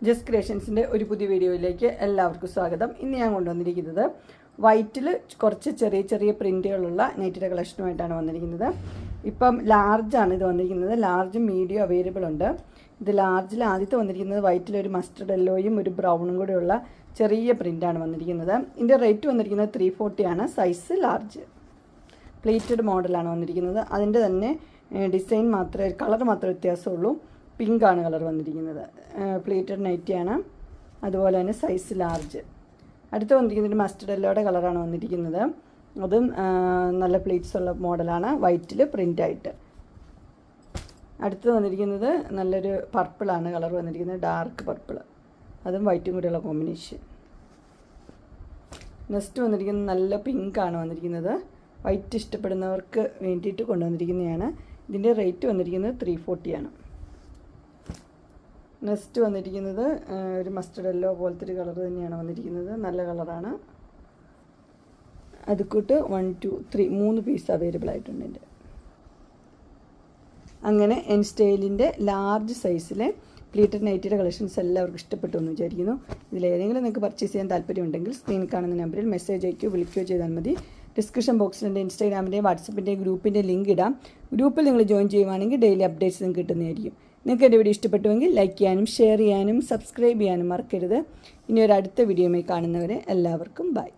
Just ക്രിയേഷൻസിൻ്റെ ഒരു പുതിയ വീഡിയോയിലേക്ക് എല്ലാവർക്കും സ്വാഗതം. ഇന്ന് ഞാൻ കൊണ്ടുവന്നിരിക്കുന്നത് വൈറ്റിൽ കുറച്ച് ചെറിയ ചെറിയ പ്രിൻറ്റുകളുള്ള നൈറ്റിയുടെ കളക്ഷനുമായിട്ടാണ് വന്നിരിക്കുന്നത്. ഇപ്പം ലാർജാണ് ഇത് വന്നിരിക്കുന്നത്. ലാർജും മീഡിയം അവൈലബിൾ ഉണ്ട്. ഇത് ലാർജിൽ ആദ്യത്തെ വന്നിരിക്കുന്നത് വൈറ്റിലൊരു മസ്റ്റർഡ് യെല്ലോയും ഒരു ബ്രൗണും കൂടെയുള്ള ചെറിയ പ്രിൻ്റാണ് വന്നിരിക്കുന്നത്. ഇതിൻ്റെ റേറ്റ് വന്നിരിക്കുന്നത് 340 ആണ്. Size large. പ്ലേറ്റഡ് മോഡലാണ് വന്നിരിക്കുന്നത്. അതിൻ്റെ തന്നെ ഡിസൈൻ മാത്രമേ കളർ മാത്രമേ വ്യത്യാസമുള്ളൂ. പിങ്കാണ് കളർ വന്നിരിക്കുന്നത്. പ്ലേറ്റഡ് നൈറ്റിയാണ്. അതുപോലെ തന്നെ സൈസ് ലാർജ്. അടുത്ത് വന്നിരിക്കുന്നത് മസ്റ്റർഡ് യെല്ലോയുടെ കളറാണ് വന്നിരിക്കുന്നത്. അതും നല്ല പ്ലേറ്റ്സ് ഉള്ള മോഡലാണ്, വൈറ്റിൽ പ്രിൻ്റായിട്ട്. അടുത്ത് വന്നിരിക്കുന്നത് നല്ലൊരു പർപ്പിളാണ് കളർ വന്നിരിക്കുന്നത്, ഡാർക്ക് പർപ്പിൾ. അതും വൈറ്റും കൂടെയുള്ള കോമ്പിനേഷൻ. നെക്സ്റ്റ് വന്നിരിക്കുന്നത് നല്ല പിങ്കാണ് വന്നിരിക്കുന്നത്. വൈറ്റ് ഇഷ്ടപ്പെടുന്നവർക്ക് വേണ്ടിയിട്ട് കൊണ്ടുവന്നിരിക്കുന്നതാണ്. ഇതിൻ്റെ റേറ്റ് വന്നിരിക്കുന്നത് 340 ആണ്. നെക്സ്റ്റ് വന്നിരിക്കുന്നത് ഒരു മസ്റ്റർഡ് യെല്ലോ പോലത്തെ ഒരു കളർ തന്നെയാണ് വന്നിരിക്കുന്നത്. നല്ല കളറാണ്. അത് കൂട്ട് 1 2 3 3 പീസ് അവൈലബിൾ ആയിട്ടുണ്ട് എൻ്റെ. അങ്ങനെ എൻ സ്റ്റൈലിൻ്റെ ലാർജ് സൈസിലെ പ്ലീറ്റഡ് നൈറ്റിയുടെ കളക്ഷൻസ് എല്ലാവർക്കും ഇഷ്ടപ്പെട്ടു എന്ന് വിചാരിക്കുന്നു. ഇതിലേതെങ്കിലും നിങ്ങൾക്ക് പർച്ചേസ് ചെയ്യാൻ താല്പര്യമുണ്ടെങ്കിൽ സ്ക്രീനിൽ കാണുന്ന നമ്പറിൽ മെസ്സേജ് അയക്കുകയോ വിളിക്കുകയോ ചെയ്താൽ മതി. ഡിസ്ക്രിപ്ഷൻ ബോക്സിൽ എൻ്റെ ഇൻസ്റ്റാഗ്രാമിൻ്റെയും വാട്സപ്പിൻ്റെയും ഗ്രൂപ്പിൻ്റെ ലിങ്ക് ഇടാം. ഗ്രൂപ്പിൽ നിങ്ങൾ ജോയിൻ ചെയ്യുവാണെങ്കിൽ ഡെയിലി അപ്ഡേറ്റ്സ് നിങ്ങൾക്ക് കിട്ടുന്നതായിരിക്കും. നിങ്ങൾക്ക് എൻ്റെ വീഡിയോ ഇഷ്ടപ്പെട്ടുവെങ്കിൽ ലൈക്ക് ചെയ്യാനും ഷെയർ ചെയ്യാനും സബ്സ്ക്രൈബ് ചെയ്യാനും മറക്കരുത്. ഇനി ഒരു അടുത്ത വീഡിയോയുമായി കാണുന്നവരെ എല്ലാവർക്കും ബൈ.